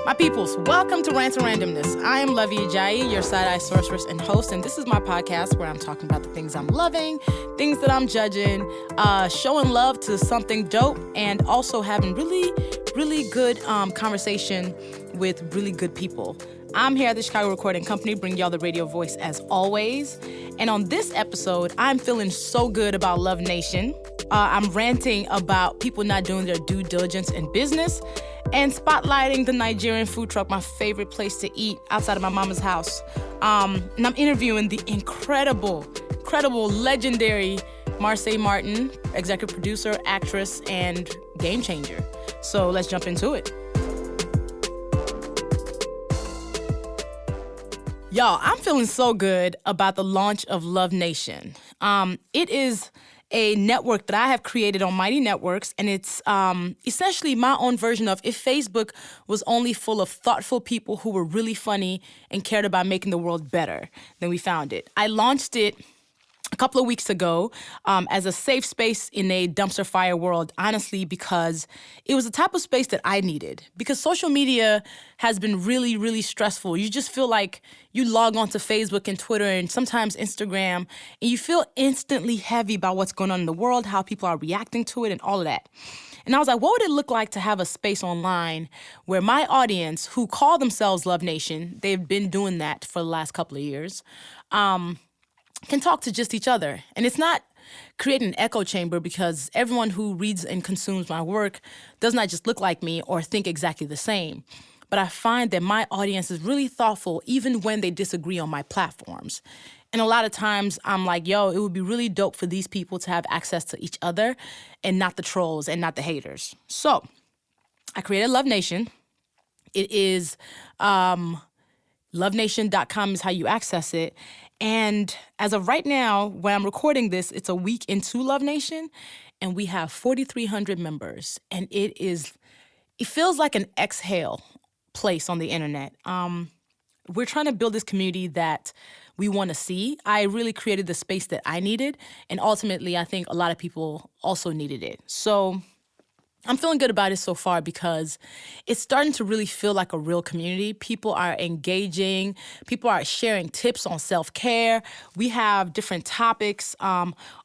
My peoples, welcome to Rants and Randomness. I am Luvvie, Ajayi, your side-eye sorceress and host, and this is my podcast where I'm talking about the things I'm loving, things that I'm judging, showing love to something dope, and also having really good conversation with really good people. I'm here at the Chicago Recording Company, bringing y'all the radio voice as always. And on this episode, I'm feeling so good about Love Nation. I'm ranting about people not doing their due diligence in business and spotlighting the Nigerian food truck, my favorite place to eat outside of my mama's house. And I'm interviewing the incredible, legendary Marsai Martin, executive producer, actress, and game changer. So let's jump into it. Y'all, I'm feeling so good about the launch of Love Nation. It is a network that I have created on Mighty Networks, and it's essentially my own version of if Facebook was only full of thoughtful people who were really funny and cared about making the world better, then we found it. I launched it a couple of weeks ago as a safe space in a dumpster fire world, honestly, because it was the type of space that I needed. Because social media has been really stressful. You just feel like you log onto Facebook and Twitter and sometimes Instagram, and you feel instantly heavy about what's going on in the world, how people are reacting to it, and all of that. And I was like, what would it look like to have a space online where my audience, who call themselves Love Nation, they've been doing that for the last couple of years, can talk to just each other. And it's not creating an echo chamber because everyone who reads and consumes my work does not just look like me or think exactly the same. But I find that my audience is really thoughtful even when they disagree on my platforms. And a lot of times I'm like, yo, it would be really dope for these people to have access to each other and not the trolls and not the haters. So I created Love Nation. It is lovenation.com is how you access it. And as of right now, when I'm recording this, it's a week into Love Nation, and we have 4,300 members. And it feels like an exhale place on the internet. We're trying to build this community that we want to see. I really created the space that I needed, and ultimately, I think a lot of people also needed it. So I'm feeling good about it so far because it's starting to really feel like a real community. People are engaging. People are sharing tips on self-care. We have different topics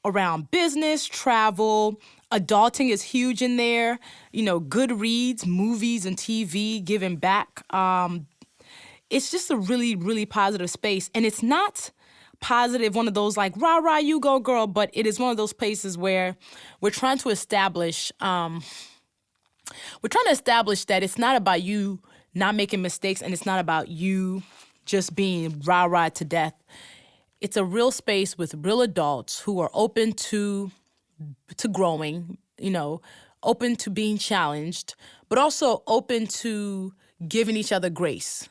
around business, travel. Adulting is huge in there. You know, good reads, movies and TV, giving back. It's just a really positive space. And it's not positive, one of those like, rah, you go, girl, but it is one of those places where we're trying to establish that it's not about you not making mistakes and it's not about you just being rah to death. It's a real space with real adults who are open to growing, you know, open to being challenged, but also open to giving each other grace.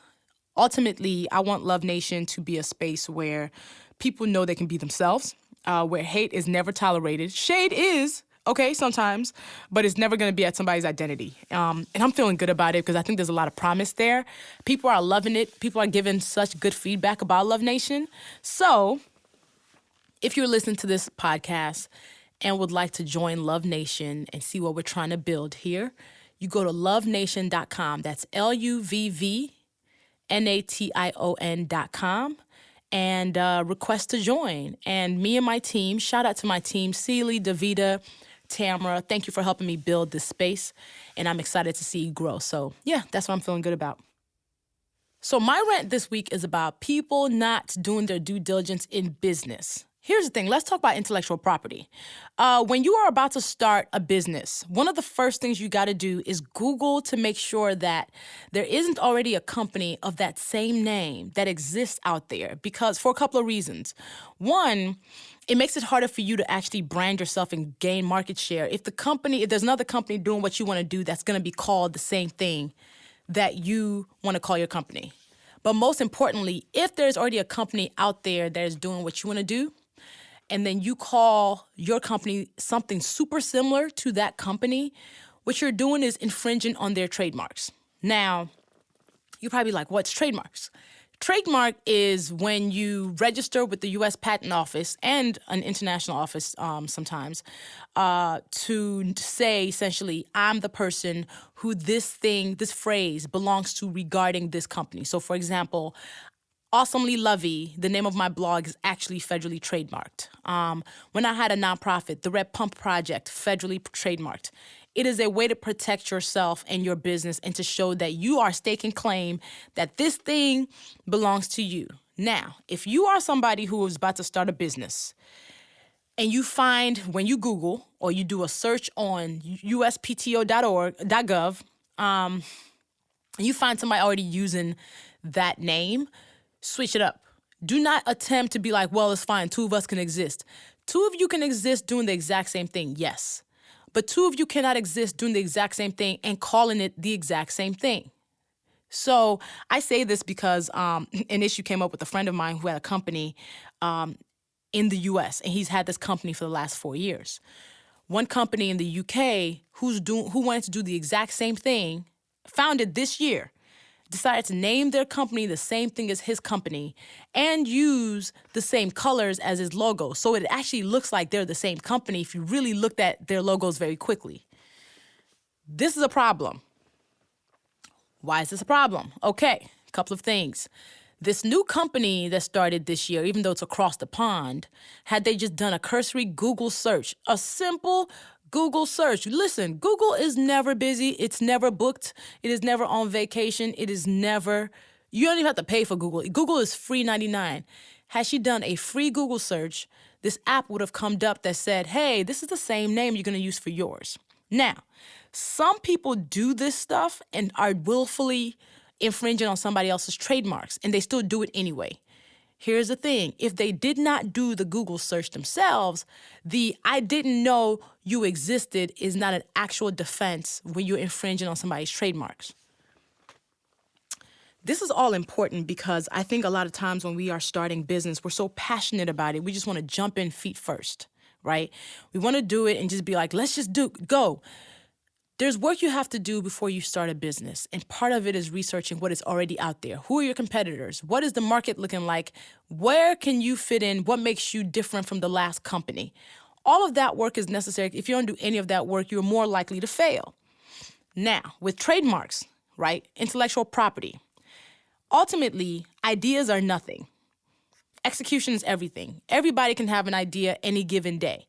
Ultimately, I want Love Nation to be a space where people know they can be themselves, where hate is never tolerated. Shade is, okay, sometimes, but it's never going to be at somebody's identity. And I'm feeling good about it because I think there's a lot of promise there. People are loving it. People are giving such good feedback about Love Nation. So if you're listening to this podcast and would like to join Love Nation and see what we're trying to build here, you go to lovenation.com. That's LUVVNATION.com and request to join. And me and my team, shout out to my team, Celie, Davida, Tamara, thank you for helping me build this space. And I'm excited to see you grow. So yeah, that's what I'm feeling good about. So my rant this week is about people not doing their due diligence in business. Here's the thing. Let's talk about intellectual property. When you are about to start a business, one of the first things you got to do is Google to make sure that there isn't already a company of that same name that exists out there, because for a couple of reasons. One, it makes it harder for you to actually brand yourself and gain market share. If there's another company doing what you want to do that's going to be called the same thing that you want to call your company. But most importantly, if there's already a company out there that is doing what you want to do, and then you call your company something super similar to that company, what you're doing is infringing on their trademarks. Now, you're probably like, what's trademarks? Trademark is when you register with the U.S. Patent Office and an international office sometimes to say, essentially, I'm the person who this phrase belongs to regarding this company. So, for example, Awesomely Luvvie, the name of my blog, is actually federally trademarked. When I had a nonprofit, the Red Pump Project, federally trademarked. It is a way to protect yourself and your business and to show that you are staking claim that this thing belongs to you. Now, if you are somebody who is about to start a business and you find, when you Google or you do a search on uspto.gov, and you find somebody already using that name, switch it up. Do not attempt to be like, well, it's fine, two of us can exist. Two of you can exist doing the exact same thing, yes. But two of you cannot exist doing the exact same thing and calling it the exact same thing. So I say this because an issue came up with a friend of mine who had a company in the U.S., and he's had this company for the last 4 years. One company in the U.K. who wanted to do the exact same thing, founded this year, decided to name their company the same thing as his company and use the same colors as his logo. So it actually looks like they're the same company if you really looked at their logos very quickly. This is a problem. Why is this a problem? Okay, a couple of things. This new company that started this year, even though it's across the pond, had they just done a cursory Google search, a simple Google search. Listen, Google is never busy. It's never booked. It is never on vacation. It is never, you don't even have to pay for Google. Google is free 99. Had she done a free Google search, this app would have come up that said, hey, this is the same name you're going to use for yours. Now, some people do this stuff and are willfully infringing on somebody else's trademarks, and they still do it anyway. Here's the thing. If they did not do the Google search themselves, the I didn't know you existed is not an actual defense when you're infringing on somebody's trademarks. This is all important because I think a lot of times when we are starting business, we're so passionate about it. We just want to jump in feet first, right? We want to do it and just be like, let's just go. There's work you have to do before you start a business, and part of it is researching what is already out there. Who are your competitors? What is the market looking like? Where can you fit in? What makes you different from the last company? All of that work is necessary. If you don't do any of that work, you're more likely to fail. Now, with trademarks, right, intellectual property, ultimately, ideas are nothing. Execution is everything. Everybody can have an idea any given day.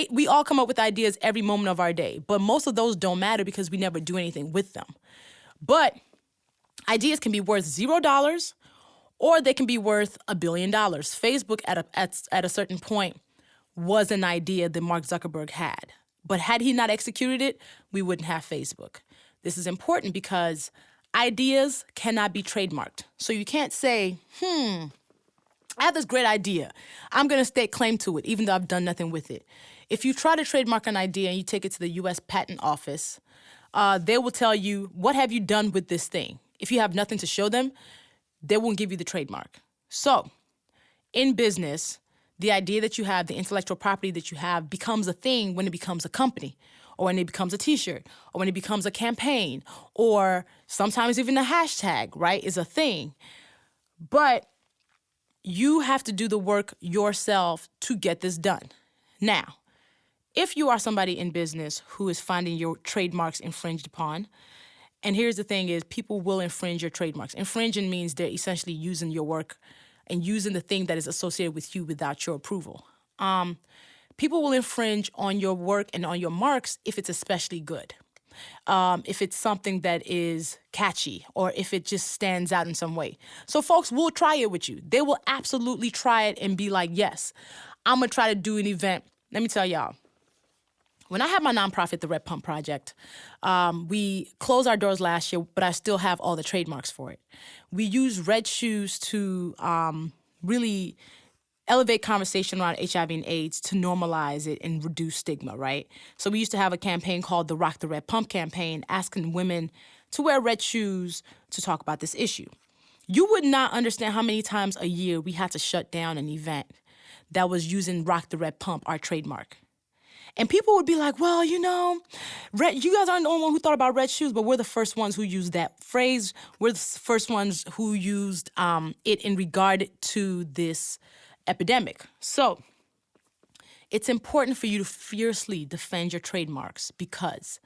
We all come up with ideas every moment of our day, but most of those don't matter because we never do anything with them. But ideas can be worth $0 or they can be worth $1 billion. Facebook at a certain point was an idea that Mark Zuckerberg had. But had he not executed it, we wouldn't have Facebook. This is important because ideas cannot be trademarked. So you can't say, I have this great idea. I'm going to stake claim to it, even though I've done nothing with it. If you try to trademark an idea and you take it to the U.S. Patent Office, they will tell you, what have you done with this thing? If you have nothing to show them, they won't give you the trademark. So, in business, the idea that you have, the intellectual property that you have becomes a thing when it becomes a company, or when it becomes a t-shirt, or when it becomes a campaign, or sometimes even a hashtag, right, is a thing. But you have to do the work yourself to get this done. Now, if you are somebody in business who is finding your trademarks infringed upon, and here's the thing is, people will infringe your trademarks. Infringing means they're essentially using your work and using the thing that is associated with you without your approval. People will infringe on your work and on your marks if it's especially good. If it's something that is catchy or if it just stands out in some way. So folks will try it with you. They will absolutely try it and be like, yes, I'm going to try to do an event. Let me tell y'all. When I had my nonprofit, the Red Pump Project, we closed our doors last year, but I still have all the trademarks for it. We use red shoes to really elevate conversation around HIV and AIDS, to normalize it and reduce stigma, right? So we used to have a campaign called the Rock the Red Pump campaign, asking women to wear red shoes to talk about this issue. You would not understand how many times a year we had to shut down an event that was using Rock the Red Pump, our trademark. And people would be like, well, you guys aren't the only one who thought about red shoes, but we're the first ones who used that phrase. We're the first ones who used it in regard to this epidemic. So it's important for you to fiercely defend your trademarks, because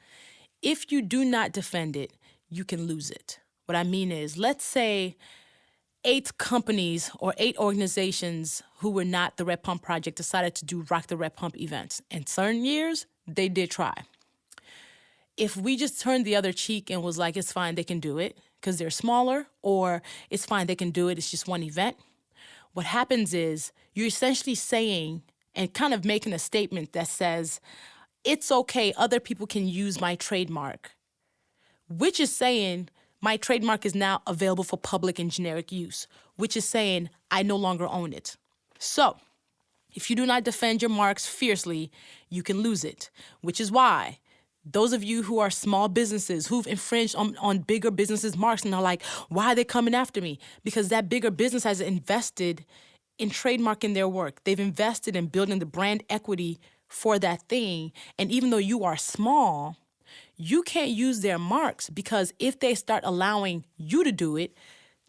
if you do not defend it, you can lose it. What I mean is, let's say 8 companies or 8 organizations who were not the Red Pump Project decided to do Rock the Red Pump events. In certain years, they did try. If we just turned the other cheek and was like, it's fine, they can do it because they're smaller, or it's fine, they can do it, it's just one event, what happens is you're essentially saying and kind of making a statement that says, it's okay, other people can use my trademark, which is saying my trademark is now available for public and generic use, which is saying I no longer own it. So if you do not defend your marks fiercely, you can lose it, which is why those of you who are small businesses who've infringed on bigger businesses' marks and are like, why are they coming after me? Because that bigger business has invested in trademarking their work. They've invested in building the brand equity for that thing. And even though you are small, you can't use their marks, because if they start allowing you to do it,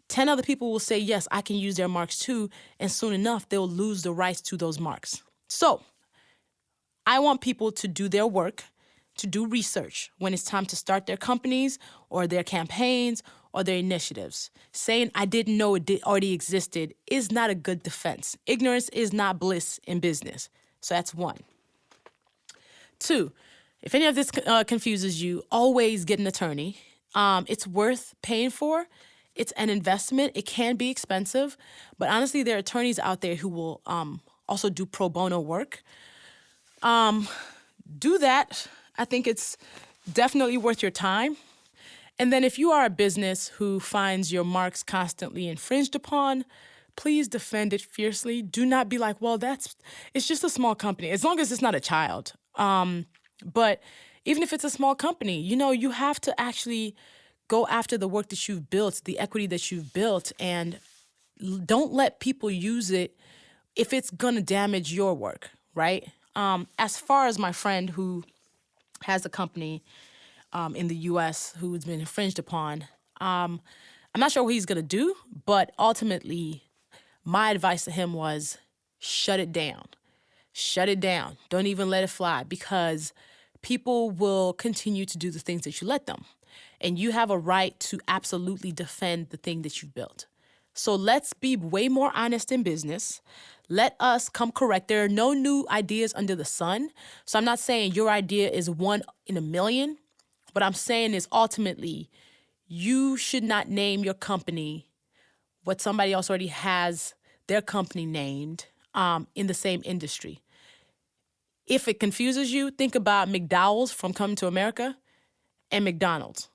10 other people will say, yes, I can use their marks too. And soon enough, they'll lose the rights to those marks. So I want people to do their work, to do research when it's time to start their companies or their campaigns or their initiatives. Saying I didn't know it already existed is not a good defense. Ignorance is not bliss in business. So that's 1. 2, if any of this confuses you, always get an attorney. It's worth paying for. It's an investment. It can be expensive, but honestly, there are attorneys out there who will also do pro bono work. Do that. I think it's definitely worth your time. And then if you are a business who finds your marks constantly infringed upon, please defend it fiercely. Do not be like, well, it's just a small company, as long as it's not a child. But even if it's a small company, you have to actually go after the work that you've built, the equity that you've built, and don't let people use it if it's going to damage your work, right? As far as my friend who has a company in the U.S. who's been infringed upon, I'm not sure what he's going to do, but ultimately my advice to him was shut it down. Shut it down. Don't even let it fly, because people will continue to do the things that you let them. And you have a right to absolutely defend the thing that you've built. So let's be way more honest in business. Let us come correct. There are no new ideas under the sun. So I'm not saying your idea is 1 in a million. What I'm saying is ultimately, you should not name your company what somebody else already has their company named in the same industry. If it confuses you, think about McDowell's from Coming to America and McDonald's.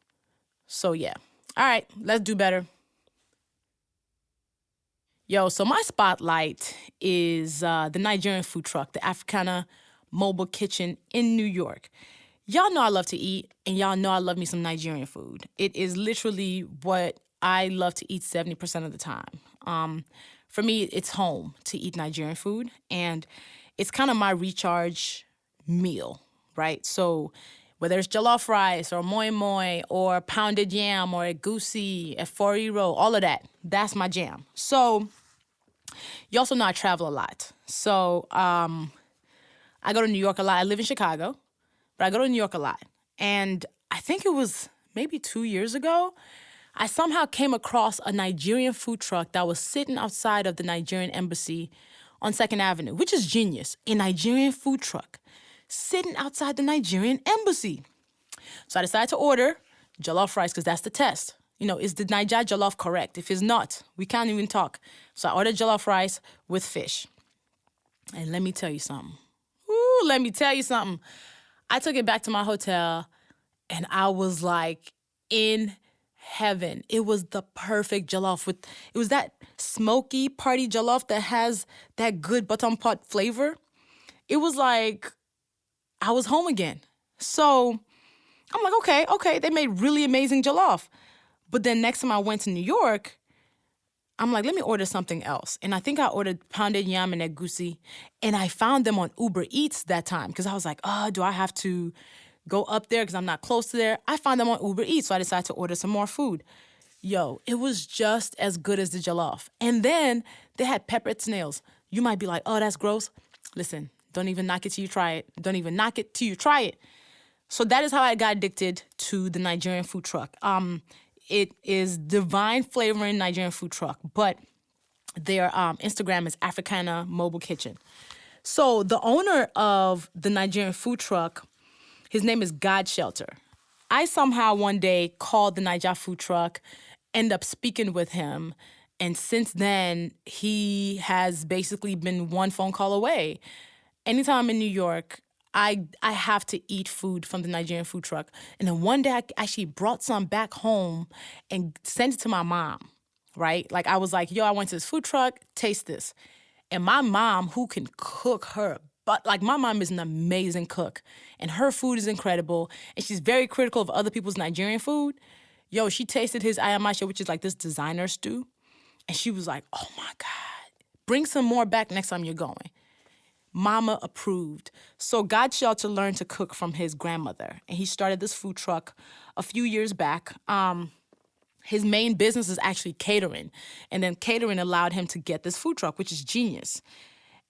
So yeah. All right, let's do better. Yo, so my spotlight is the Nigerian food truck, the Africana Mobile Kitchen in New York. Y'all know I love to eat, and y'all know I love me some Nigerian food. It is literally what I love to eat 70% of the time. For me, it's home to eat Nigerian food, and it's kind of my recharge meal, right? So whether it's jollof rice or moi moi or pounded yam or egusi, efori roll, all of that, that's my jam. So you also know I travel a lot. So I go to New York a lot. I live in Chicago, but I go to New York a lot. And I think it was maybe 2 years ago, I somehow came across a Nigerian food truck that was sitting outside of the Nigerian embassy on 2nd Avenue, which is genius. A Nigerian food truck sitting outside the Nigerian embassy. So I decided to order jollof rice, because that's the test. Is the Niger jollof correct? If it's not, we can't even talk. So I ordered jollof rice with fish. And let me tell you something. I took it back to my hotel, and I was like in heaven. It was the perfect jollof. It was that smoky party jollof that has that good bottom pot flavor. It was like I was home again. So I'm like, okay, they made really amazing jollof. But then next time I went to New York, I'm like, let me order something else. And I think I ordered pounded yam and egusi. And I found them on Uber Eats that time because I was like, oh, do I have to go up there because I'm not close to there? I found them on Uber Eats, so I decided to order some more food. Yo, it was just as good as the jollof. And then they had peppered snails. You might be like, oh, that's gross. Listen, don't even knock it till you try it. Don't even knock it till you try it. So that is how I got addicted to the Nigerian food truck. It is divine flavoring Nigerian food truck, but their Instagram is Africana Mobile Kitchen. So the owner of the Nigerian food truck, his name is God Shelter. I somehow one day called the Niger food truck, end up speaking with him, and since then he has basically been one phone call away. Anytime I'm in New York, I have to eat food from the Nigerian food truck. And then one day I actually brought some back home and sent it to my mom, right? Like I was like, yo, I went to this food truck, taste this. And my mom, who can cook but like my mom is an amazing cook and her food is incredible and she's very critical of other people's Nigerian food. Yo, she tasted his ayamasha, which is like this designer stew. And she was like, oh my God, bring some more back next time you're going. Mama approved. So God Shelter learned to cook from his grandmother, and he started this food truck a few years back. His main business is actually catering, and then catering allowed him to get this food truck, which is genius.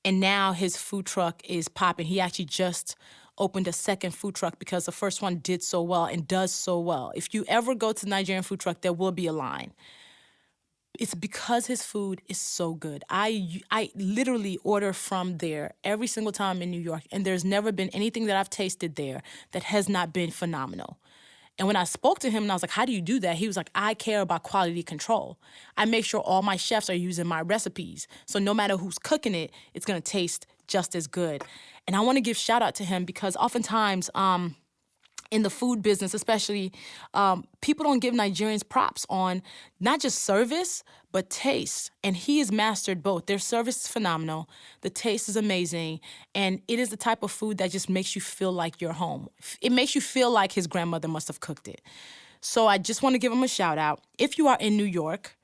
And now his food truck is popping. He actually just opened a second food truck because the first one did so well and does so well. If you ever go to the Nigerian food truck, there will be a line. It's because his food is so good. I literally order from there every single time I'm in New York, and there's never been anything that I've tasted there that has not been phenomenal. And when I spoke to him and I was like, how do you do that? He was like, I care about quality control. I make sure all my chefs are using my recipes. So no matter who's cooking it, it's going to taste just as good. And I want to give shout out to him because oftentimes, in the food business, especially, people don't give Nigerians props on not just service, but taste. And he has mastered both. Their service is phenomenal. The taste is amazing. And it is the type of food that just makes you feel like you're home. It makes you feel like his grandmother must have cooked it. So I just want to give him a shout out. If you are in New York,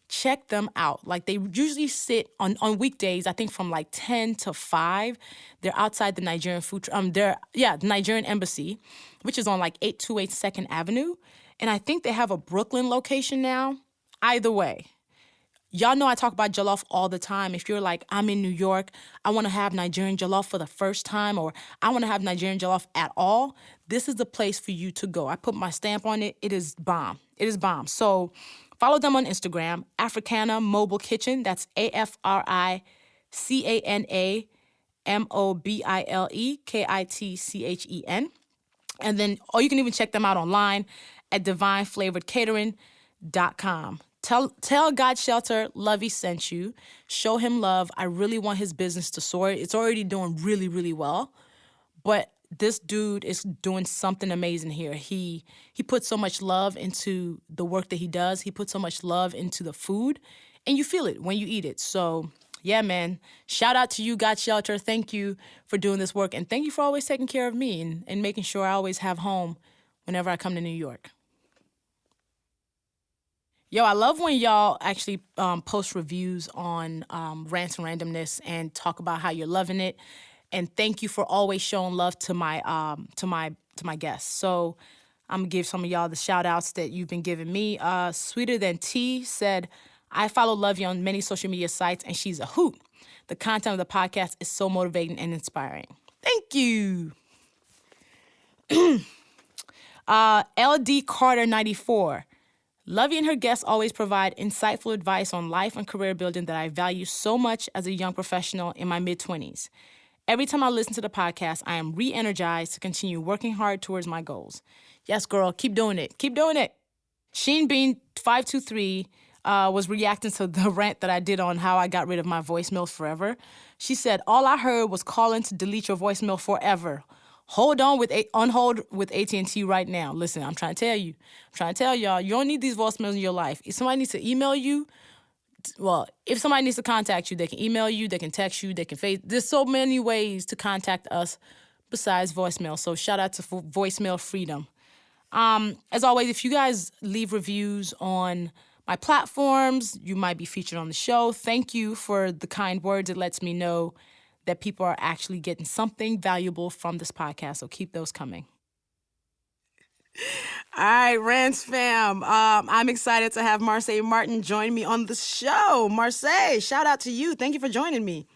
check them out. Like they usually sit on weekdays, I think from like 10 to 5. They're outside the Nigerian the Nigerian embassy, which is on like 828 2nd Avenue. And I think they have a Brooklyn location now. Either way, y'all know I talk about jollof all the time. If you're like, I'm in New York, I want to have Nigerian jollof for the first time, or I want to have Nigerian jollof at all, this is the place for you to go. I put my stamp on it. It is bomb. It is bomb. So follow them on Instagram, Africana Mobile Kitchen. That's AfriCanaMobilekitchen. And then, or you can even check them out online at divineflavoredcatering.com. Tell God Shelter Luvvie sent you. Show him love. I really want his business to soar. It's already doing really, really well. But this dude is doing something amazing here. He puts so much love into the work that he does. He puts so much love into the food, and you feel it when you eat it. So, yeah, man, shout out to you, God Shelter. Thank you for doing this work, and thank you for always taking care of me and making sure I always have home whenever I come to New York. Yo, I love when y'all actually post reviews on Rants and Randomness and talk about how you're loving it. And thank you for always showing love to my guests. So I'm gonna give some of y'all the shout outs that you've been giving me. Sweeter Than Tea said, I follow Luvvie on many social media sites and she's a hoot. The content of the podcast is so motivating and inspiring. Thank you. LD Carter 94. Luvvie and her guests always provide insightful advice on life and career building that I value so much as a young professional in my mid-20s. Every time I listen to the podcast, I am re-energized to continue working hard towards my goals. Yes, girl, keep doing it. Keep doing it. Sheen Bean 523 was reacting to the rant that I did on how I got rid of my voicemails forever. She said, all I heard was calling to delete your voicemail forever. On hold with AT&T right now. Listen, I'm trying to tell you. I'm trying to tell y'all, you don't need these voicemails in your life. If somebody needs to email you, if somebody needs to contact you, they can email you, they can text you, they can there's so many ways to contact us besides voicemail. So shout out to voicemail freedom. As always, if you guys leave reviews on my platforms. You might be featured on the show. Thank you for the kind words. It lets me know that people are actually getting something valuable from this podcast. So keep those coming. All right, Rants fam. I'm excited to have Marsai Martin join me on the show. Marsai, shout out to you. Thank you for joining me.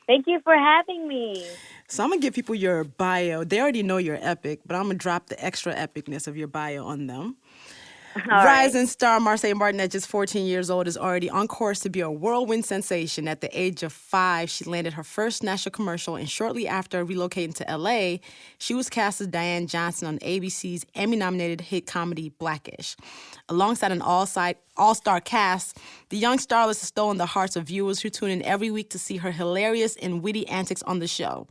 Thank you for having me. So I'm going to give people your bio. They already know you're epic, but I'm going to drop the extra epicness of your bio on them. Rising star Marsai Martin, at just 14 years old, is already on course to be a whirlwind sensation. At the age of 5, she landed her first national commercial, and shortly after relocating to L.A., she was cast as Diane Johnson on ABC's Emmy-nominated hit comedy Blackish. Alongside an all-star cast, the young starlet has stolen the hearts of viewers who tune in every week to see her hilarious and witty antics on the show.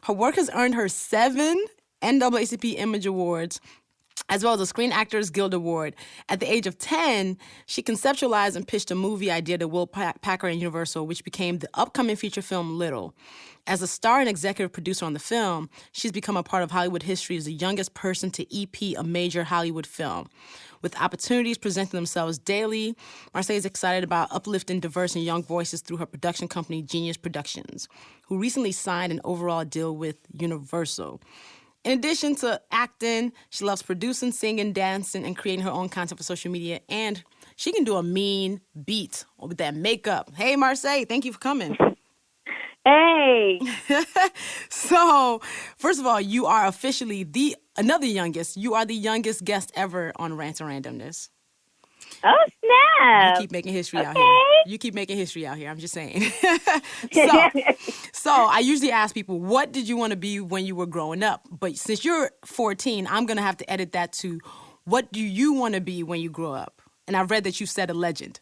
Her work has earned her 7 NAACP Image Awards, as well as a Screen Actors Guild Award. At the age of 10, she conceptualized and pitched a movie idea to Will Packer and Universal, which became the upcoming feature film Little. As a star and executive producer on the film, she's become a part of Hollywood history as the youngest person to EP a major Hollywood film. With opportunities presenting themselves daily, Marsai is excited about uplifting diverse and young voices through her production company, Genius Productions, who recently signed an overall deal with Universal. In addition to acting, she loves producing, singing, dancing, and creating her own content for social media. And she can do a mean beat with that makeup. Hey, Marsai, thank you for coming. Hey. So, first of all, you are officially another youngest. You are the youngest guest ever on Rants and Randomness. Oh, snap. You keep making history out Okay. here. You keep making history out here. I'm just saying. So I usually ask people, what did you want to be when you were growing up? But since you're 14, I'm going to have to edit that to, what do you want to be when you grow up? And I've read that you said a legend.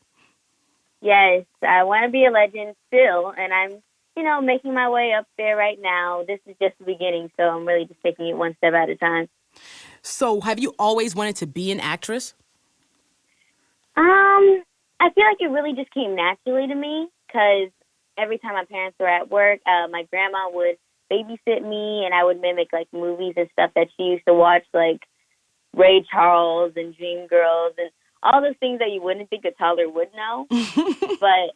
Yes, I want to be a legend still, and I'm, making my way up there right now. This is just the beginning, so I'm really just taking it one step at a time. So have you always wanted to be an actress? I feel like it really just came naturally to me because every time my parents were at work, my grandma would babysit me, and I would mimic like movies and stuff that she used to watch, like Ray Charles and Dreamgirls and all those things that you wouldn't think a toddler would know. But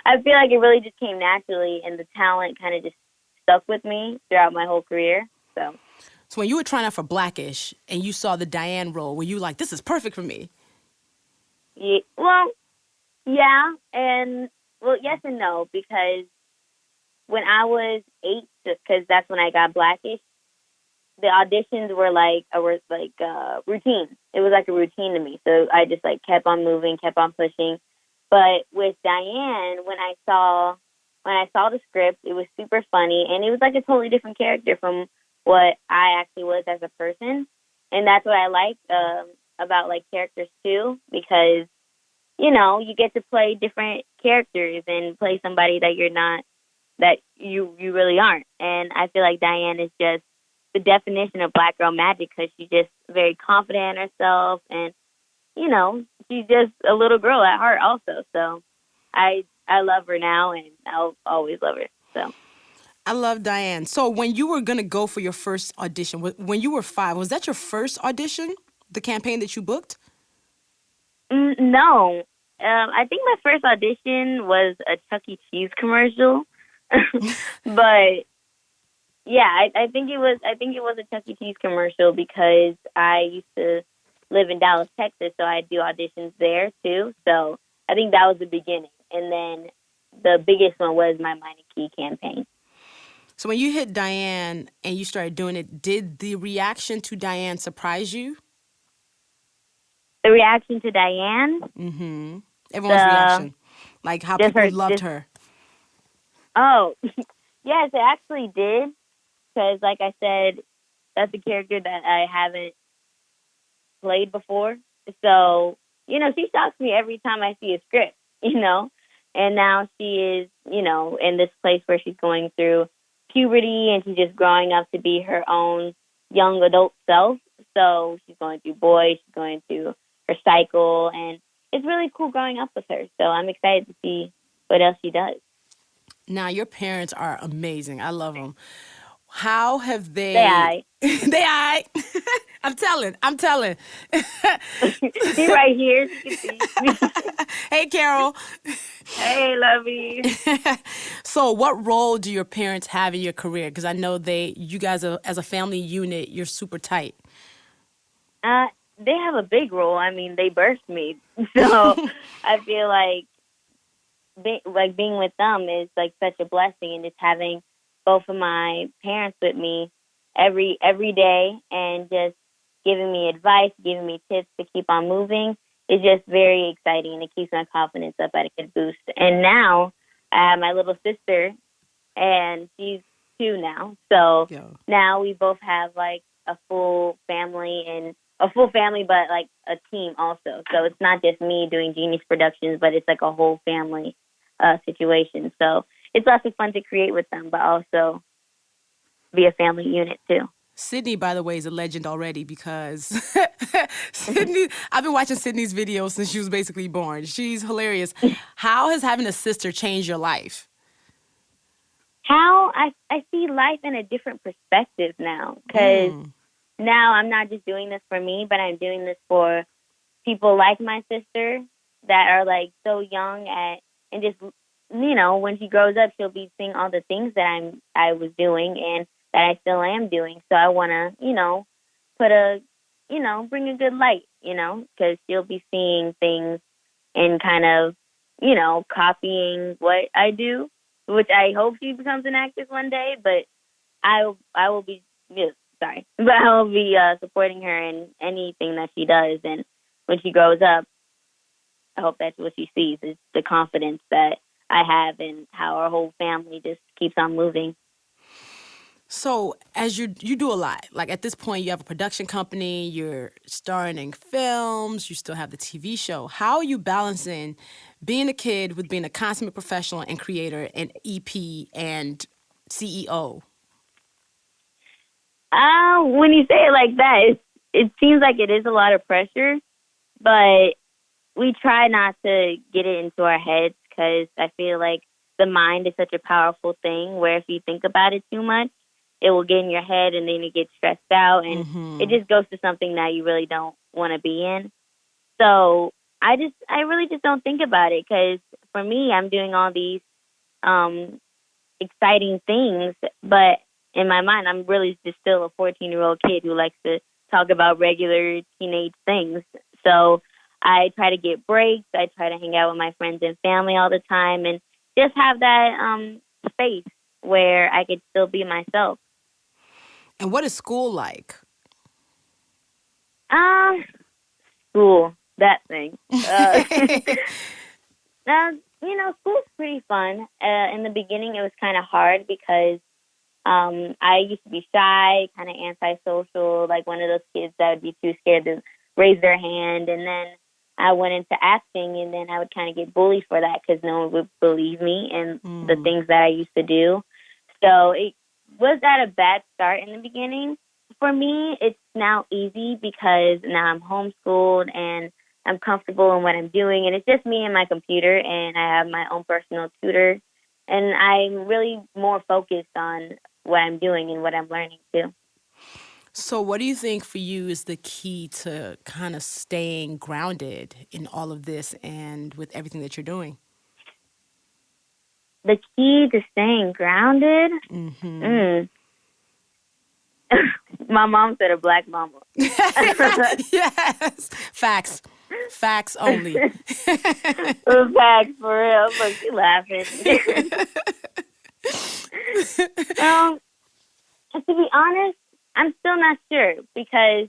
I feel like it really just came naturally, and the talent kind of just stuck with me throughout my whole career. So when you were trying out for Blackish and you saw the Diane role, were you like, this is perfect for me? Yeah, well, yeah, and well, yes and no, because when I was 8, because that's when I got Blackish, the auditions were like routine. It was like a routine to me, so I just like kept on moving, kept on pushing. But with Diane, when I saw the script, it was super funny, and it was like a totally different character from what I actually was as a person, and that's what I like about like characters too, because you get to play different characters and play somebody that you're not, that you really aren't. And I feel like Diane is just the definition of black girl magic because she's just very confident in herself, and she's just a little girl at heart also. So I love her now, and I'll always love her. So I love Diane. So when you were going to go for your first audition, when you were 5, was that your first audition, the campaign that you booked? No. I think my first audition was a Chuck E. Cheese commercial. But yeah, I think it was a Chuck E. Cheese commercial because I used to live in Dallas, Texas, so I do auditions there too. So I think that was the beginning. And then the biggest one was my Minor Key campaign. So when you hit Diane and you started doing it, did the reaction to Diane surprise you? The reaction to Diane? Mm-hmm. Everyone's reaction. Like how people loved her. Oh, yes, it actually did. Because like I said, that's a character that I haven't played before. So, she shocks me every time I see a script, And now she is, in this place where she's going through puberty and she's just growing up to be her own young adult self. So she's going through boys, she's going through her cycle, and it's really cool growing up with her. So I'm excited to see what else she does. Now, your parents are amazing. I love them. How have Say they? hi. They I. I'm telling. She right here. She can see me. Hey, Carol. Hey, Luvvie. So, what role do your parents have in your career? Because I know you guys, as a family unit, you're super tight. Uh, they have a big role. I mean, they birthed me, so I feel like being with them is like such a blessing, and just having both of my parents with me every day, and just giving me advice, giving me tips to keep on moving is just very exciting, and it keeps my confidence up at a good boost. And now I have my little sister, and she's 2 now. So Yo. now we both have like a full family, but like a team also. So it's not just me doing Genius Productions, but it's like a whole family situation. So it's lots of fun to create with them, but also be a family unit too. Sydney, by the way, is a legend already because Sydney. I've been watching Sydney's videos since she was basically born. She's hilarious. How has having a sister changed your life? How I see life in a different perspective now, because now I'm not just doing this for me, but I'm doing this for people like my sister that are like so young and just, when she grows up, she'll be seeing all the things that I was doing and that I still am doing. So I want to, bring a good light, because she'll be seeing things and kind of, copying what I do, which I hope she becomes an actress one day. But I will be, sorry, but I will be supporting her in anything that she does. And when she grows up, I hope that's what she sees, is the confidence that I have and how our whole family just keeps on moving. So, as you do a lot, like at this point, you have a production company, you're starring in films, you still have the TV show. How are you balancing being a kid with being a consummate professional and creator and EP and CEO? When you say it like that, it seems like it is a lot of pressure, but we try not to get it into our heads, because I feel like the mind is such a powerful thing where if you think about it too much, it will get in your head and then you get stressed out, and it just goes to something that you really don't want to be in. So I really just don't think about it, because for me, I'm doing all these exciting things, but in my mind, I'm really just still a 14-year-old kid who likes to talk about regular teenage things. So I try to get breaks. I try to hang out with my friends and family all the time, and just have that space where I could still be myself. And what is school like? School, that thing. School's pretty fun. In the beginning, it was kind of hard because I used to be shy, kind of antisocial, like one of those kids that would be too scared to raise their hand. And then I went into acting, and then I would kind of get bullied for that because no one would believe me and the things that I used to do. So it was at a bad start in the beginning. For me, it's now easy because now I'm homeschooled and I'm comfortable in what I'm doing, and it's just me and my computer, and I have my own personal tutor, and I'm really more focused on what I'm doing and what I'm learning too. So, what do you think for you is the key to kind of staying grounded in all of this and with everything that you're doing? The key to staying grounded? My mom said a black mama. Yes. Facts. Facts only. Facts, for real. Look, she laughing. To be honest, I'm still not sure, because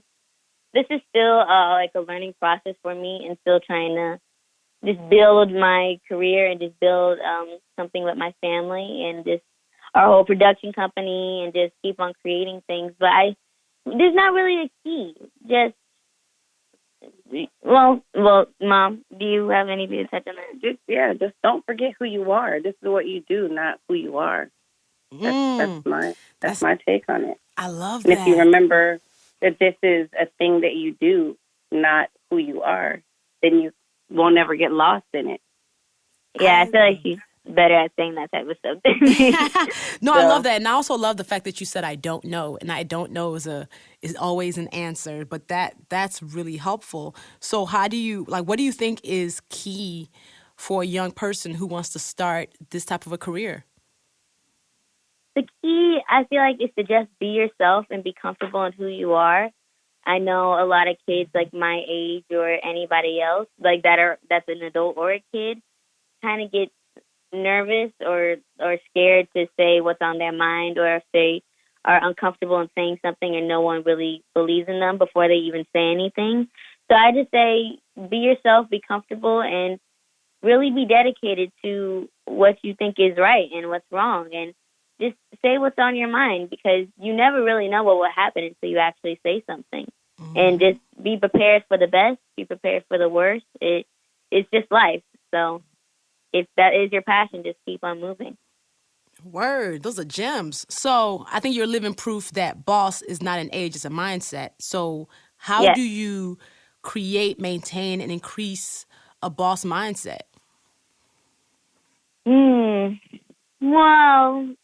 this is still like a learning process for me, and still trying to just build my career and just build something with my family and just our whole production company, and just keep on creating things. But there's not really a key. Just, well, Mom, do you have anything to touch on that? Just don't forget who you are. This is what you do, not who you are. That's my take on it. I love that. And if you remember that this is a thing that you do, not who you are, then you won't ever get lost in it. Yeah, I feel like better at saying that type of stuff than me. No, I love So, that. And I also love the fact that you said I don't know. And I don't know is always an answer, but that's really helpful. So how do you what do you think is key for a young person who wants to start this type of a career? the key, I feel like, is to just be yourself and be comfortable in who you are. I know a lot of kids like my age or anybody else like that's an adult or a kid kind of get nervous or scared to say what's on their mind, or if they are uncomfortable in saying something and no one really believes in them before they even say anything. So I just say be yourself, be comfortable, and really be dedicated to what you think is right and what's wrong, and just say what's on your mind, because you never really know what will happen until you actually say something. And just be prepared for the best, be prepared for the worst. It's just life. So if that is your passion, just keep on moving. Word, those are gems. So I think you're living proof that boss is not an age, it's a mindset. So how Yes. do you create, maintain, and increase a boss mindset? Well,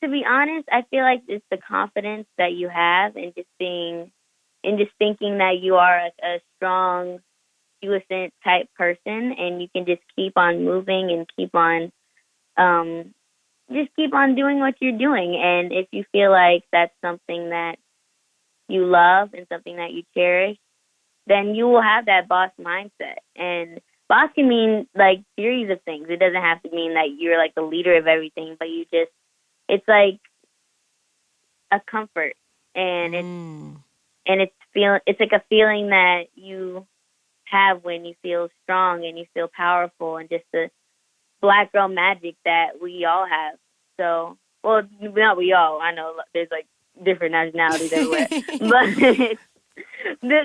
to be honest, I feel like it's the confidence that you have, and just thinking that you are a strong, innocent type person, and you can just keep on moving and um, keep on doing what you're doing. And if you feel like that's something that you love and something that you cherish, then you will have that boss mindset. And boss can mean like series of things. It doesn't have to mean that you're like the leader of everything, but it's like a comfort, and it's like a feeling that you have when you feel strong and you feel powerful, and just the black girl magic that we all have. So, well, not we all. I know there's like different nationalities everywhere, but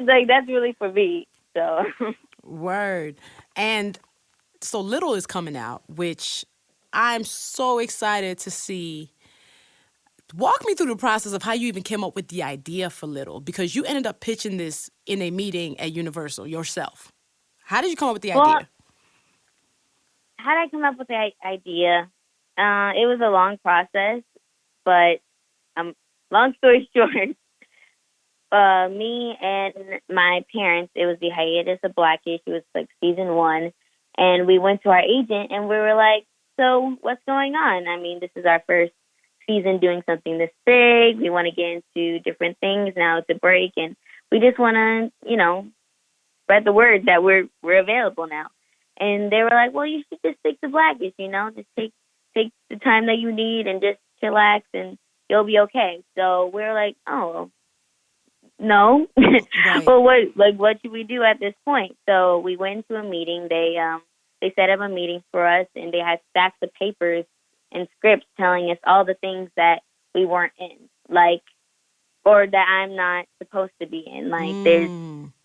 like that's really for me. So, Word. And so Little is coming out, which I'm so excited to see. Walk me through the process of how you even came up with the idea for Little, because you ended up pitching this in a meeting at Universal yourself. How did you come up with the well, idea? how did I come up with the idea? It was a long process, but long story short, me and my parents, it was the hiatus of Blackish. It was like season 1, and we went to our agent and we were like, "So what's going on? I mean, this is our first season doing something this big. We want to get into different things. Now it's a break, and we just want to, spread the word that we're available now." And they were like, "Well, you should just stick to Blackish. Just take the time that you need and just chillax, and you'll be okay." So we're like, "Oh, no." Right. Well, what should we do at this point? So we went to a meeting. They set up a meeting for us, and they had stacks of papers and scripts telling us all the things that we weren't in, like, or that I'm not supposed to be in. Like, there's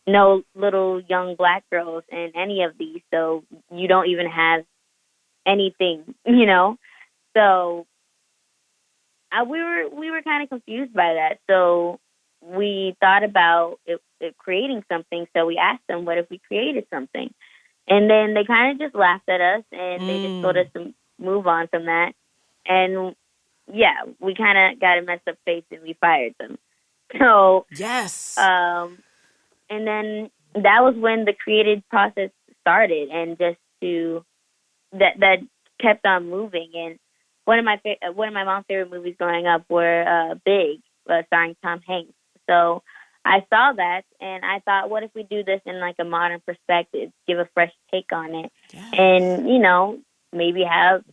no little young black girls in any of these, so you don't even have anything. So we were kind of confused by that. So we thought about it creating something. So we asked them, "What if we created something?" And then they kind of just laughed at us, and they just told us to move on from that. And yeah, we kind of got a messed up face, and we fired them. So Yes. and then that was when the creative process started, and just that kept on moving. And one of my mom's favorite movies growing up were Big, starring Tom Hanks. So I saw that, and I thought, what if we do this in like a modern perspective, give a fresh take on it, and maybe have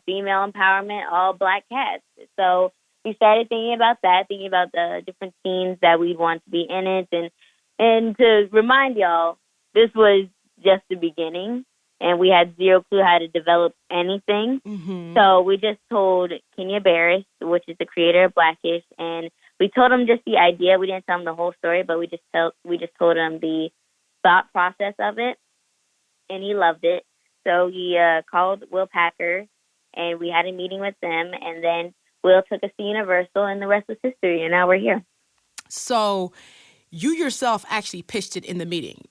female empowerment, all black cast. So we started thinking about that, thinking about the different scenes that we'd want to be in it, and to remind y'all, this was just the beginning, and we had zero clue how to develop anything. So we just told Kenya Barris, which is the creator of Blackish, and we told him just the idea. We didn't tell him the whole story, but we just told him the thought process of it, and he loved it. So he called Will Packer, and we had a meeting with them, and then Will took us to Universal, and the rest was history, and now we're here. So you yourself actually pitched it in the meeting.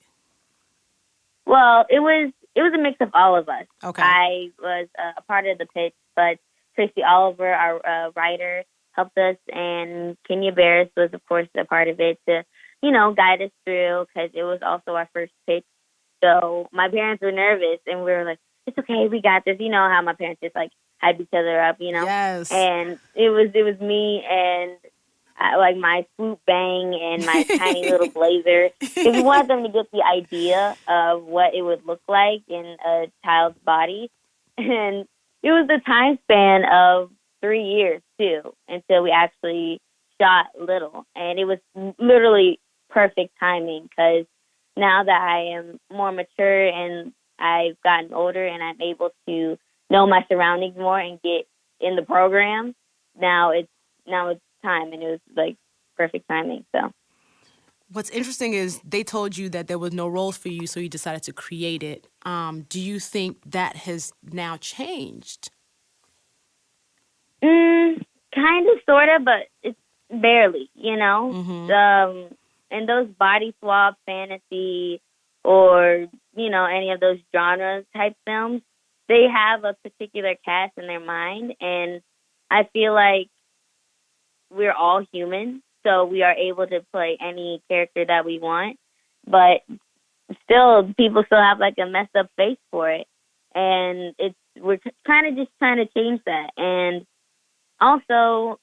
Well, it was it was a mix of all of us. Okay. I was a part of the pitch, but Tracy Oliver, our writer, helped us, and Kenya Barris was, of course, a part of it to, guide us through because it was also our first pitch. So my parents were nervous, and we were like, "It's okay, we got this." You know how my parents just like hype each other up, Yes. And it was me and like my swoop bang and my tiny little blazer because we wanted them to get the idea of what it would look like in a child's body, and it was the time span of 3 years too until we actually shot Little, and it was literally perfect timing because now that I am more mature and I've gotten older and I'm able to know my surroundings more and get in the program, now it's time, and it was like perfect timing. So What's interesting is they told you that there was no roles for you, so you decided to create it. Do you think that has now changed? kind of, sort of, but it's barely, And those body swap fantasy or any of those genre type films, they have a particular cast in their mind, and I feel like we're all human, so we are able to play any character that we want. But still, people still have like a messed up face for it, and we're kind of just trying to change that. And also,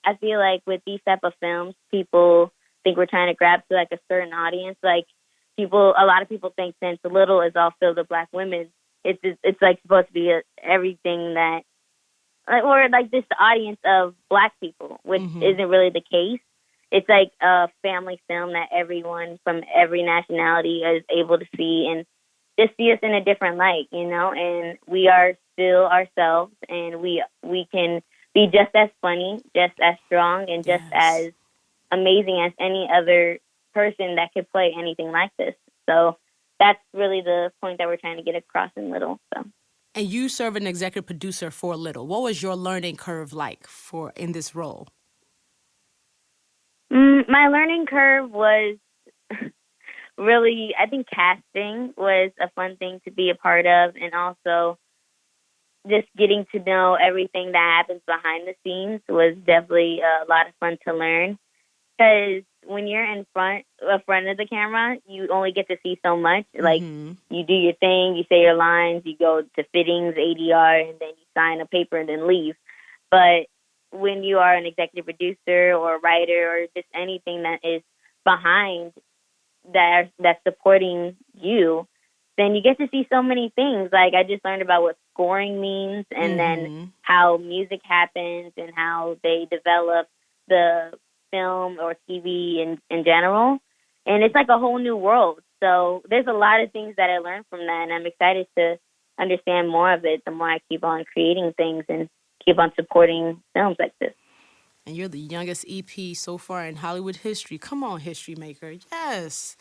I feel like with these type of films, people think we're trying to grab to like a certain audience. Like a lot of people think since Little is all filled with black women, it's like supposed to be everything that or like this audience of black people, which isn't really the case. It's like a family film that everyone from every nationality is able to see and just see us in a different light, and we are still ourselves, and we can be just as funny, just as strong, and just as amazing as any other person that could play anything like this. So that's really the point that we're trying to get across in Little. So. And you serve an executive producer for Little. What was your learning curve like in this role? My learning curve was really, I think casting was a fun thing to be a part of, and also just getting to know everything that happens behind the scenes was definitely a lot of fun to learn. Because when you're in front of the camera, you only get to see so much. Like, you do your thing, you say your lines, you go to fittings, ADR, and then you sign a paper and then leave. But when you are an executive producer or a writer or just anything that is behind that's supporting you, then you get to see so many things. Like, I just learned about what scoring means, and then how music happens and how they develop the film or TV in general. And it's like a whole new world. So there's a lot of things that I learned from that, and I'm excited to understand more of it the more I keep on creating things and keep on supporting films like this. And you're the youngest EP so far in Hollywood history. Come on, history maker. Yes.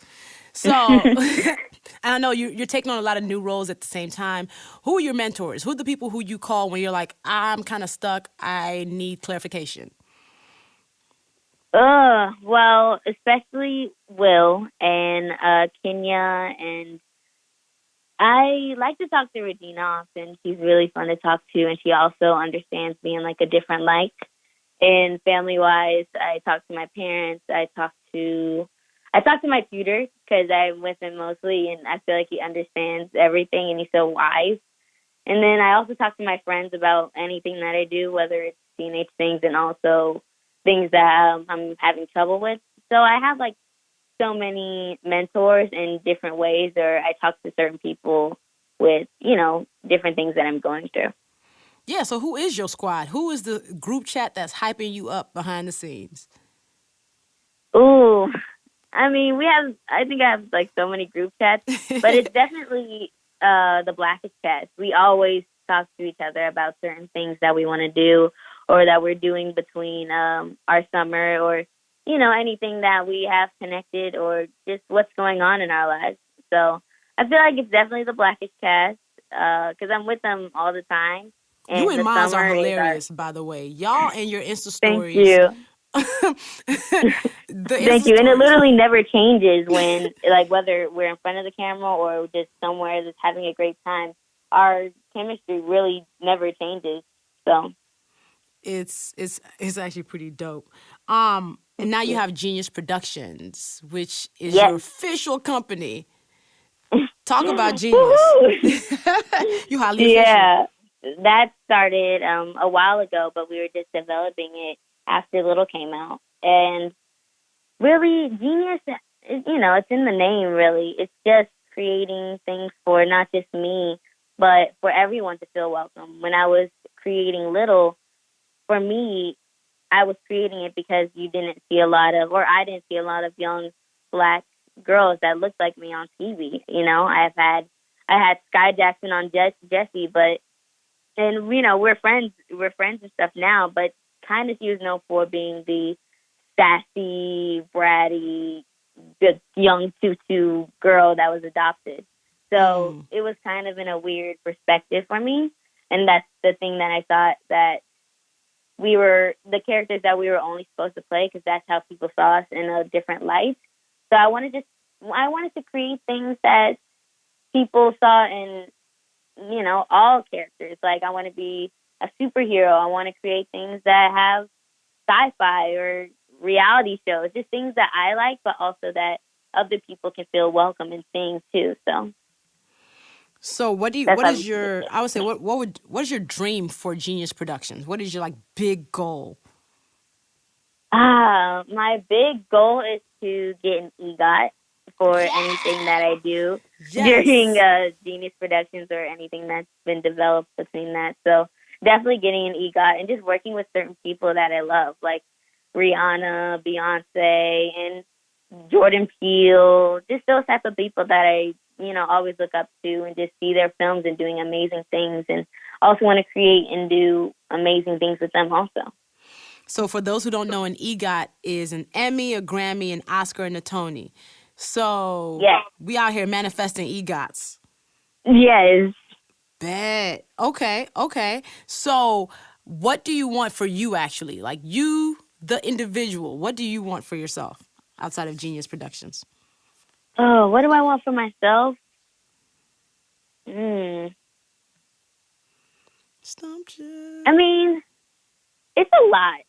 So, and I know you're taking on a lot of new roles at the same time. Who are your mentors? Who are the people who you call when you're like, I'm kind of stuck, I need clarification? Well, especially Will and Kenya, and I like to talk to Regina often. She's really fun to talk to, and she also understands me in like a different light. And family-wise, I talk to my parents. I talk to my tutor because I'm with him mostly, and I feel like he understands everything, and he's so wise. And then I also talk to my friends about anything that I do, whether it's teenage things and also things that I'm having trouble with. So I have like so many mentors in different ways, or I talk to certain people with, different things that I'm going through. Yeah, so who is your squad? Who is the group chat that's hyping you up behind the scenes? Ooh, I mean, I think I have like so many group chats, but it's definitely the Blackest chat. We always talk to each other about certain things that we want to do or that we're doing between our summer or, anything that we have connected or just what's going on in our lives. So I feel like it's definitely the Blackest cast because I'm with them all the time. You and Miles are summer hilarious, by the way. Y'all and your Insta Thank stories you. The Thank you. Insta And it stories. literally never changes when, like, whether we're in front of the camera or just somewhere that's having a great time. Our chemistry really never changes. So, It's actually pretty dope. And now you yeah. have Genius Productions, which is your Yes. official company. Talk about Genius. Woohoo! You highly official. Yeah. That started a while ago, but we were just developing it after Little came out. And really, Genius, it's in the name, really. It's just creating things for not just me, but for everyone to feel welcome. When I was creating Little, for me, I was creating it because you didn't see a lot of, or I didn't see a lot of young black girls that looked like me on TV. I had Sky Jackson on Jesse, but, and, we're friends and stuff now, but kind of she was known for being the sassy, bratty, the young tutu girl that was adopted. So Mm. it was kind of in a weird perspective for me. And that's the thing that I thought that we were the characters that we were only supposed to play because that's how people saw us in a different light. So I wanted to create things that people saw in, all characters. Like I want to be a superhero. I want to create things that have sci-fi or reality shows, just things that I like, but also that other people can feel welcome in seeing too. So So that's what how is we did your it. I would say what is your dream for Genius Productions? What is your like big goal? My big goal is to get an EGOT for anything that I do during Yes. Genius Productions or anything that's been developed between that. So definitely getting an EGOT and just working with certain people that I love, like Rihanna, Beyonce, and Jordan Peele, just those type of people that I, always look up to and just see their films and doing amazing things and also want to create and do amazing things with them also. So for those who don't know, an EGOT is an Emmy, a Grammy, an Oscar, and a Tony. So Yes. we out here manifesting EGOTs. Yes. Bet. Okay, okay. So what do you want for you actually? Like you, the individual, what do you want for yourself outside of Genius Productions? Oh, what do I want for myself? Mm. Stumped you. I mean, it's a lot.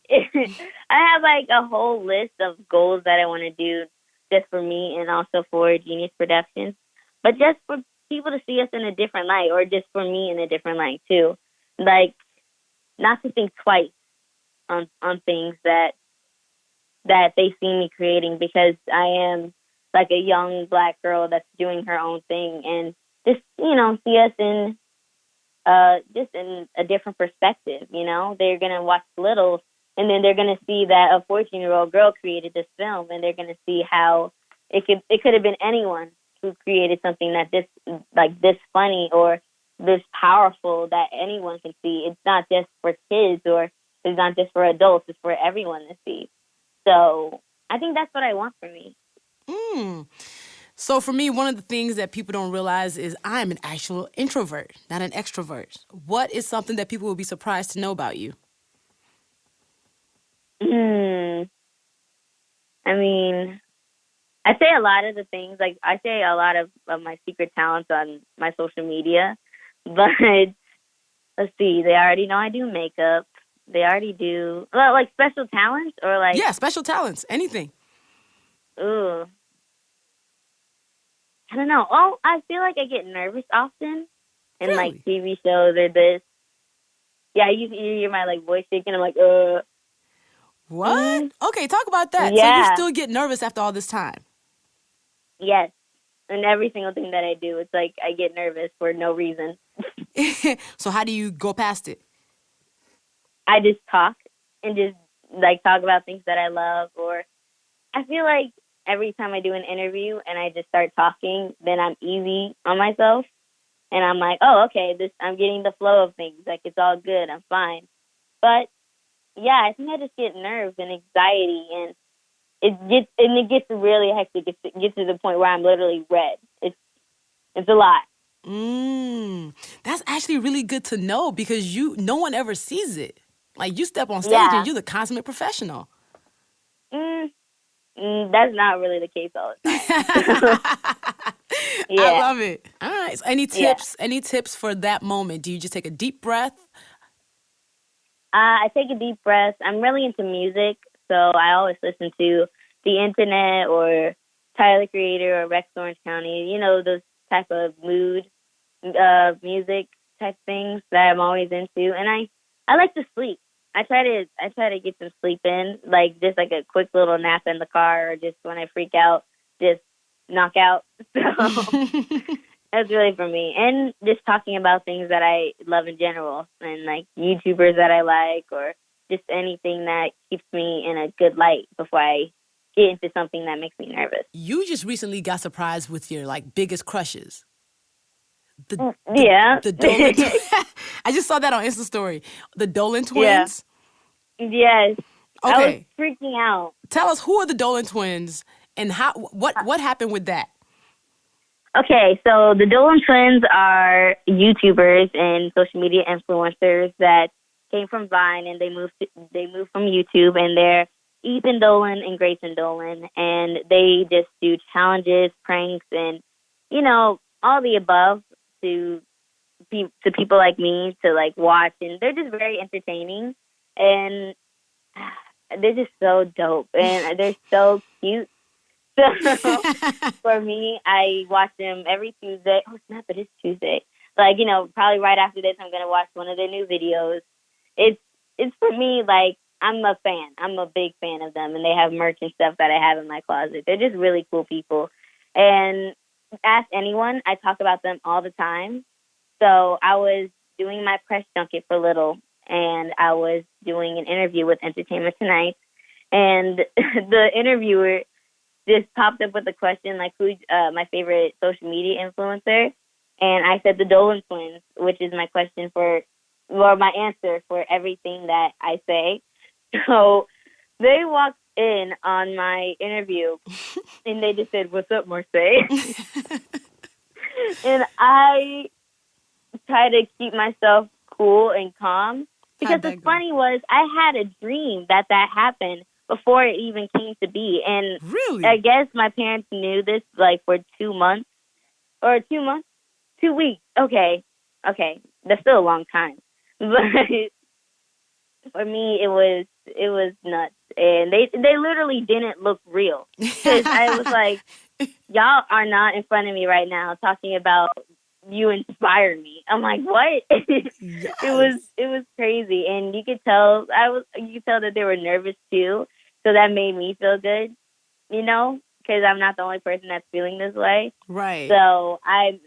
I have like a whole list of goals that I want to do just for me and also for Genius Productions, but just for people to see us in a different light, or just for me in a different light too. Like not to think twice on things that they see me creating, because I am like a young black girl that's doing her own thing, and just see us in just in a different perspective. They're gonna watch Little, and then they're gonna see that a 14-year-old girl created this film, and they're gonna see how it could have been anyone who created something that this funny or this powerful that anyone can see. It's not just for kids, or it's not just for adults. It's for everyone to see. So I think that's what I want for me. Mm. So for me, one of the things that people don't realize is I'm an actual introvert, not an extrovert. What is something that people will be surprised to know about you? Mm, I mean, I say a lot of the things, like I say a lot of my secret talents on my social media, but let's see, they already know I do makeup. They already do, well, like special talents or like, Yeah, special talents, anything. ooh, I don't know. Oh, I feel like I get nervous often in like Really? TV shows or this. Yeah, you hear my like voice shaking. I'm like, What? mm, Okay, talk about that. So you yeah, still get nervous after all this time. yes. And every single thing that I do, it's like I get nervous for no reason. So how do you go past it? I just talk and just like talk about things that I love, or I feel like every time I do an interview and I just start talking, then I'm easy on myself and I'm like, oh, okay, I'm getting the flow of things. Like it's all good. I'm fine. But yeah, I think I just get nerves and anxiety, and it gets really hectic. It gets to the point where I'm literally red. It's a lot. That's actually really good to know because no one ever sees it. Like you step on stage and Yeah. you're the consummate professional. Mm, that's not really the case all the time. I Yeah, love it. All right. So any yeah. tips? Any tips for that moment? Do you just take a deep breath? I take a deep breath. I'm really into music, so I always listen to the internet or Tyler the Creator or Rex Orange County. You know, those type of mood music type things that I'm always into. And I like to sleep. I try to get some sleep in, like just like a quick little nap in the car, or just when I freak out, just knock out. So that's really for me. And just talking about things that I love in general and like YouTubers that I like or just anything that keeps me in a good light before I get into something that makes me nervous. You just recently got surprised with your like biggest crushes. The the Yeah. the Dolan. I just saw that on Insta story. The Dolan Yeah. twins. Yes. I was Okay, freaking out. tell us, who are the Dolan twins and how what happened with that? Okay, so the Dolan twins are YouTubers and social media influencers that came from Vine, and they moved from YouTube, and they're Ethan Dolan and Grayson Dolan, and they just do challenges, pranks, and all the above to to people like me to like watch, and they're just very entertaining, and they're just so dope, and they're so cute. So for me, I watch them every Tuesday. Oh snap! It is Tuesday. Like probably right after this, I'm gonna watch one of their new videos. It's it's for me like I'm a fan. I'm a big fan of them, and they have merch and stuff that I have in my closet. They're just really cool people, and ask anyone, I talk about them all the time. So I was doing my press junket for Little, and I was doing an interview with Entertainment Tonight, and the interviewer just popped up with a question like who's my favorite social media influencer, and I said the Dolan twins, which is my question for, or my answer for everything that I say. So they walked in on my interview and they just said, "What's up, Marsai?" And I try to keep myself cool and calm because How'd the that go? funny was I had a dream that happened before it even came to be, and I Really? guess my parents knew this like for 2 months or 2 months, 2 weeks. Okay, that's still a long time, but for me it was nuts, and they literally didn't look real because I was like, y'all are not in front of me right now talking about you inspire me. I'm like, what? it was Yes. it was crazy, and you could tell that they were nervous too. So that made me feel good, because I'm not the only person that's feeling this way. Right. So I'm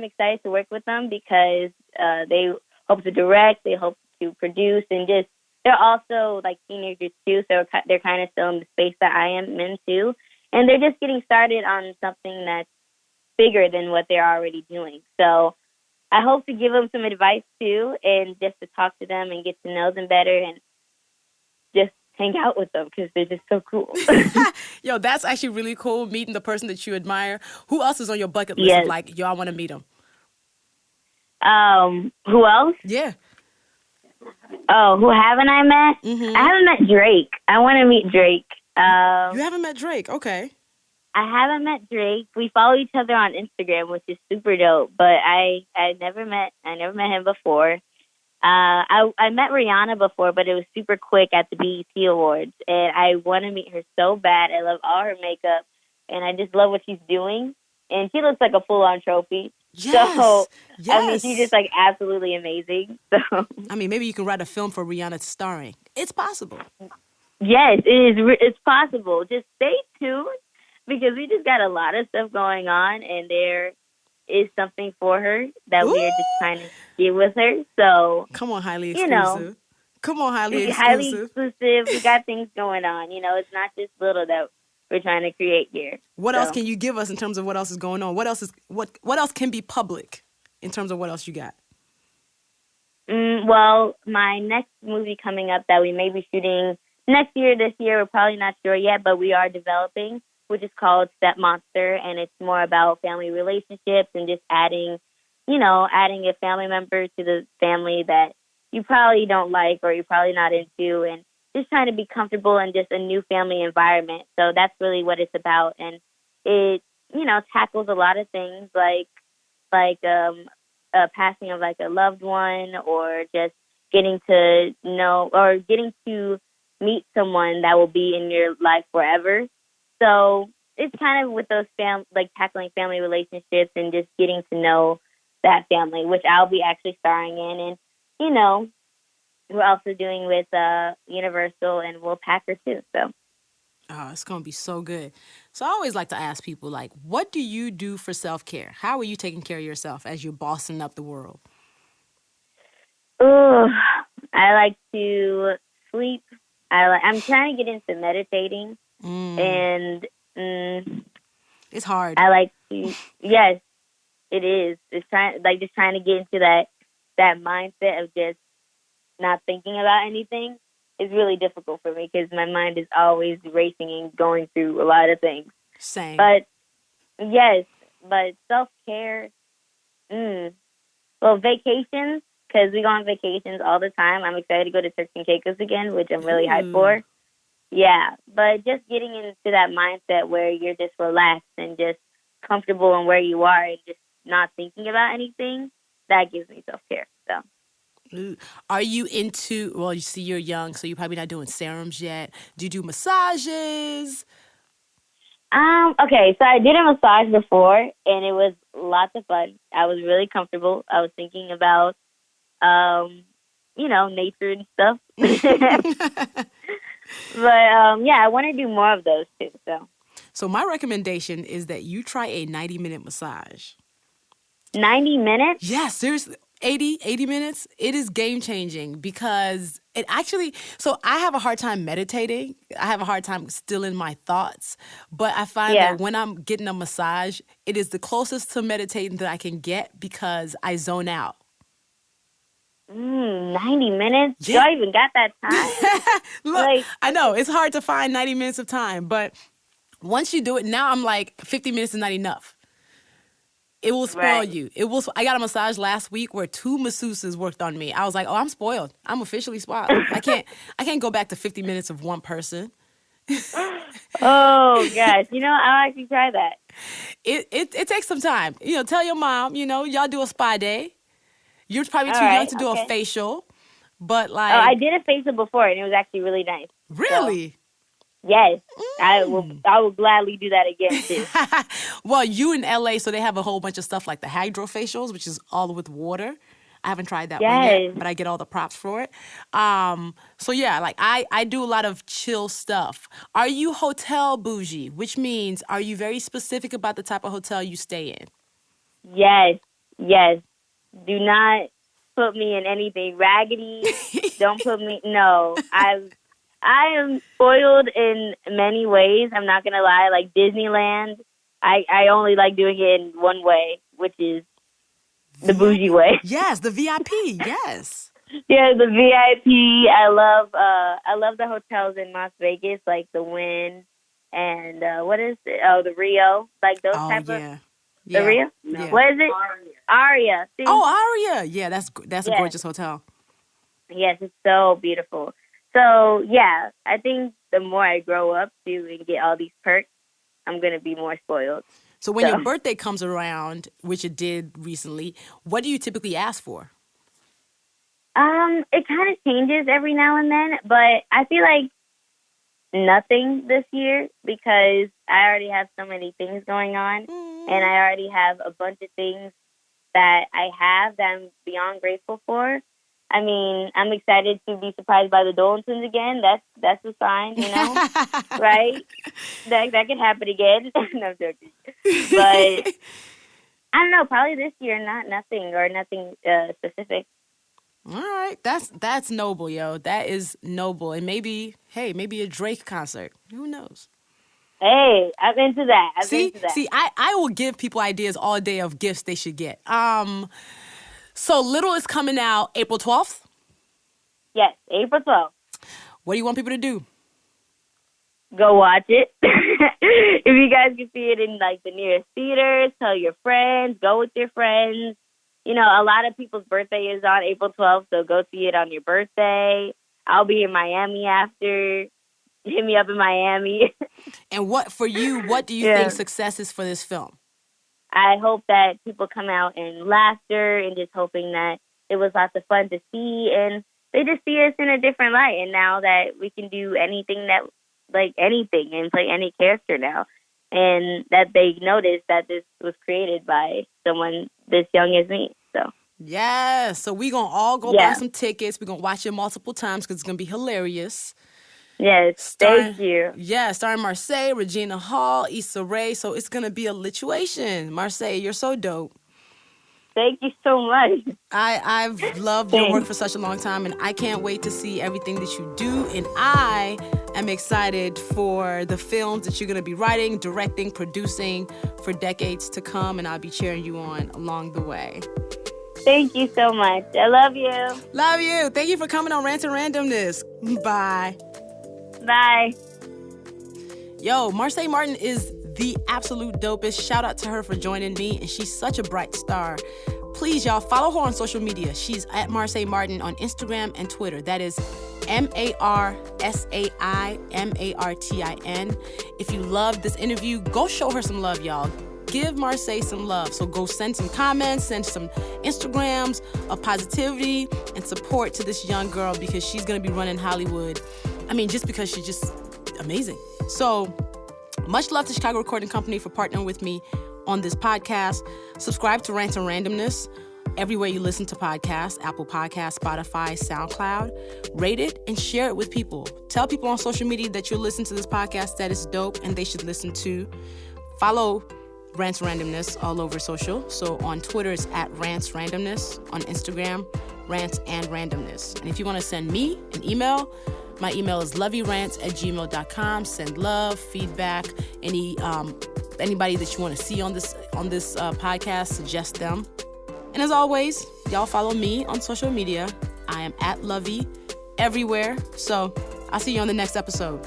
excited to work with them because they hope to direct, they hope to produce, and just they're also like teenagers too, so they're kind of still in the space that I am in too, and they're just getting started on something that's bigger than what they're already doing. So I hope to give them some advice too, and just to talk to them and get to know them better, and just hang out with them because they're just so cool. Yo, that's actually really cool, meeting the person that you admire. Who else is on your bucket list of Yes. like, yo, I want to meet him? Who else? Yeah. Oh, who haven't I met? Mm-hmm. I haven't met Drake. I want to meet Drake. You haven't met Drake. Okay. I haven't met Drake. We follow each other on Instagram, which is super dope. But I never met him before. I met Rihanna before, but it was super quick at the BET Awards, and I want to meet her so bad. I love all her makeup, and I just love what she's doing. And she looks like a full-on trophy. Yes. So I mean, she's just Yes. like absolutely amazing. So I mean, maybe you can write a film for Rihanna starring. It's possible. yes, it is. It's possible. Just stay tuned because we just got a lot of stuff going on, and there is something for her that Ooh. we are just trying to get with her. So Come on, highly you know, exclusive. Come on, highly highly exclusive. exclusive. We got things going on. It's not just little that we're trying to create here. What else So, can you give us in terms of what else is going on? What else can be public in terms of what else you got? well, my next movie coming up that we may be shooting next year, this year, we're probably not sure yet, but we are developing, which is called Step Monster, and it's more about family relationships and just adding a family member to the family that you probably don't like or you're probably not into, and just trying to be comfortable in just a new family environment. So that's really what it's about, and it tackles a lot of things like passing of like a loved one, or just getting to know or getting to meet someone that will be in your life forever. So it's kind of with those like tackling family relationships and just getting to know that family, which I'll be actually starring in. And, we're also doing with Universal and Will Packer too. So. Oh, it's going to be so good. So I always like to ask people, like, what do you do for self-care? How are you taking care of yourself as you're bossing up the world? Ooh, I like to sleep. I'm trying to get into meditating, and it's hard. I like to. Yes, it is. It's just trying to get into that mindset of just not thinking about anything is really difficult for me because my mind is always racing and going through a lot of things. Same. But yes, but self-care. Well, vacations, because we go on vacations all the time. I'm excited to go to Turks and Caicos again, which I'm really hyped for. Yeah, but just getting into that mindset where you're just relaxed and just comfortable in where you are and just not thinking about anything, that gives me self-care. So. Are you into, well, you see you're young, so you're probably not doing serums yet. Do you do massages? Okay, so I did a massage before, and it was lots of fun. I was really comfortable. I was thinking about, nature and stuff. But, yeah, I want to do more of those, too, so. So my recommendation is that you try a 90-minute massage. 90 minutes? Yes, seriously. 80 minutes, it is game-changing because it actually, so I have a hard time meditating. I have a hard time still in my thoughts. But I find that when I'm getting a massage, it is the closest to meditating that I can get because I zone out. 90 minutes? Yeah. Y'all even got that time? Look, I know, it's hard to find 90 minutes of time. But once you do it, now I'm like, 50 minutes is not enough. It will spoil you. I got a massage last week where 2 masseuses worked on me. I was like, oh, I'm spoiled. I'm officially spoiled. I can't go back to 50 minutes of one person. Oh, gosh. I'll actually try that. It takes some time. Tell your mom, y'all do a spa day. You're probably too young to do a facial. But like... Oh, I did a facial before, and it was actually really nice. Really? So. Yes, I will gladly do that again, too. Well, you in LA, so they have a whole bunch of stuff like the hydrofacials, which is all with water. I haven't tried that one yet, but I get all the props for it. So yeah, like I do a lot of chill stuff. Are you hotel bougie? Which means, are you very specific about the type of hotel you stay in? Yes. Do not put me in anything raggedy. Don't put me... No, I am spoiled in many ways. I'm not going to lie. Like Disneyland, I only like doing it in one way, which is the bougie way. Yes, the VIP. Yes. Yeah, the VIP. I love the hotels in Las Vegas, like the Wynn and what is it? Oh, the Rio. Like those type of... The Rio? No. Yeah. What is it? Aria. See? Oh, Aria. Yeah, that's a gorgeous hotel. Yes, it's so beautiful. So, yeah, I think the more I grow up too and get all these perks, I'm going to be more spoiled. So when your birthday comes around, which it did recently, what do you typically ask for? It kind of changes every now and then, but I feel like nothing this year because I already have so many things going on, and I already have a bunch of things that I have that I'm beyond grateful for. I mean, I'm excited to be surprised by the Dolan twins again. That's a sign, right? That could happen again. No, I'm joking. But I don't know. Probably this year, nothing specific. All right, that's noble, yo. That is noble, and maybe a Drake concert. Who knows? Hey, I'm into that. See, I will give people ideas all day of gifts they should get. So Little is coming out April 12th? Yes, April 12th. What do you want people to do? Go watch it. If you guys can see it in like the nearest theaters, tell your friends, go with your friends. A lot of people's birthday is on April 12th, so go see it on your birthday. I'll be in Miami after. Hit me up in Miami. And what do you Yeah. think success is for this film? I hope that people come out in laughter and just hoping that it was lots of fun to see, and they just see us in a different light. And now that we can do anything and play any character now, and that they notice that this was created by someone this young as me. So. Yes. So we going to all go buy some tickets. We're going to watch it multiple times because it's going to be hilarious. Yes, thank you. Yeah, starring Marsai, Regina Hall, Issa Rae. So it's going to be a lituation. Marsai, you're so dope. Thank you so much. I've loved your work for such a long time, and I can't wait to see everything that you do. And I am excited for the films that you're going to be writing, directing, producing for decades to come, and I'll be cheering you on along the way. Thank you so much. I love you. Love you. Thank you for coming on Rant and Randomness. Bye. Bye. Yo, Marsai Martin is the absolute dopest. Shout out to her for joining me, and she's such a bright star. Please, y'all, follow her on social media. She's at Marsai Martin on Instagram and Twitter. That is MarsaiMartin. If you love this interview, go show her some love, y'all. Give Marsai some love. So go send some comments, send some Instagrams of positivity and support to this young girl, because she's going to be running Hollywood. I mean, just because she's just amazing. So much love to Chicago Recording Company for partnering with me on this podcast. Subscribe to Rant and Randomness everywhere you listen to podcasts, Apple Podcasts, Spotify, SoundCloud. Rate it and share it with people. Tell people on social media that you'll listen to this podcast, that it's dope and they should listen to. Follow Rants Randomness all over social. So on Twitter, it's at Rants Randomness. On Instagram, Rants and Randomness. And if you want to send me an email, my email is loveyrants@gmail.com. Send love, feedback, anybody that you want to see on this podcast, suggest them. And as always, y'all follow me on social media. I am at Luvvie everywhere. So I'll see you on the next episode.